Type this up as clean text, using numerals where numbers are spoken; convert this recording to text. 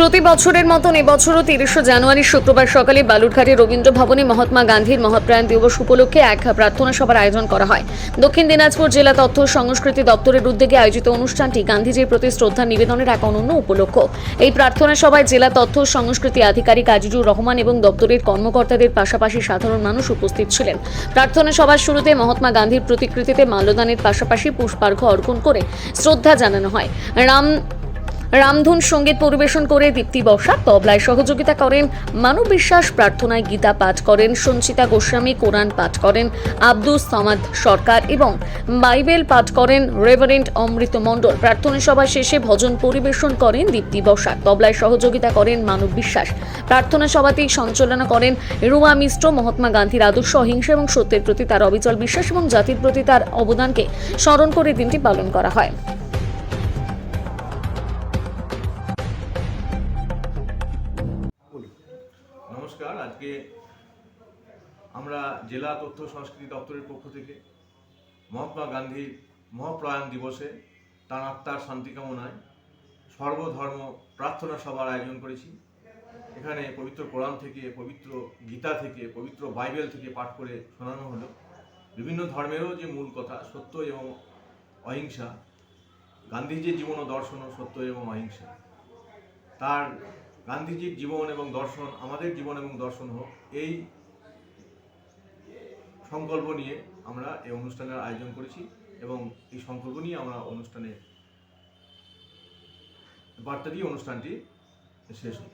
প্রতি বছরের মতন এবছরও ৩০শে জানুয়ারি শুক্রবার সকালে বালুরঘাটের রবীন্দ্র ভবনে মহাত্মা গান্ধীর মহাপ্রাণ দিবস উপলক্ষে এক প্রার্থনা সভার আয়োজন করা হয়। দক্ষিণ দিনাজপুর জেলা তথ্য সংস্কৃতি দপ্তরের উদ্যোগে আয়োজিত অনুষ্ঠানটি গান্ধীজির প্রতি শ্রদ্ধা নিবেদনের এক অনন্য উপলক্ষ। এই প্রার্থনা সভায় জেলা তথ্য সংস্কৃতি আধিকারিক আজিজুর রহমান এবং দপ্তরের কর্মকর্তাদের পাশাপাশি সাধারণ মানুষ উপস্থিত ছিলেন। প্রার্থনা সভার শুরুতে মহাত্মা গান্ধীর প্রতিকৃতিতে মাল্যদানের পাশাপাশি পুষ্পার্ঘ্য অর্পণ করে শ্রদ্ধা জানানো হয়। রামধুন সঙ্গীত পরিবেশন করে দীপ্তি বসাক, তবলায় সহযোগিতা করেন মানব বিশ্বাস, প্রার্থনায় গীতা পাঠ করেন সঞ্চিতা গোস্বামী, কোরআন পাঠ করেন আব্দুস সামাদ সরকার এবং বাইবেল পাঠ করেন রেভারেন্ড অমৃত মণ্ডল। প্রার্থনা সভা শেষে ভজন পরিবেশন করেন দীপ্তি বসাক, তবলায় সহযোগিতা করেন মানব বিশ্বাস। প্রার্থনা সভাটি সঞ্চালনা করেন রুমা মিশ্র। মহাত্মা গান্ধীর আদর্শ, অহিংসা এবং সত্যের প্রতি তার অবিচল বিশ্বাস এবং জাতির প্রতি তার অবদানকে স্মরণ করে দিনটি পালন করা হয়। নমস্কার। আজকে আমরা জেলা তথ্য সংস্কৃতি দপ্তরের পক্ষ থেকে মহাত্মা গান্ধীর মহাপ্রয়াণ দিবসে তাঁর আত্মার শান্তি কামনায় সর্বধর্ম প্রার্থনা সভার আয়োজন করেছি। এখানে পবিত্র কোরআন থেকে, পবিত্র গীতা থেকে, পবিত্র বাইবেল থেকে পাঠ করে শোনানো হলো বিভিন্ন ধর্মেরও যে মূল কথা সত্য এবং অহিংসা। গান্ধীজির জীবন ও দর্শন ও সত্য এবং অহিংসা। তার গান্ধীজির জীবন এবং দর্শন আমাদের জীবন এবং দর্শন হোক, এই সংকল্প নিয়ে আমরা এই অনুষ্ঠানের আয়োজন করেছি এবং এই সংকল্প নিয়ে আমরা অনুষ্ঠানে বার্তা দিয়ে অনুষ্ঠানটি শেষ হল।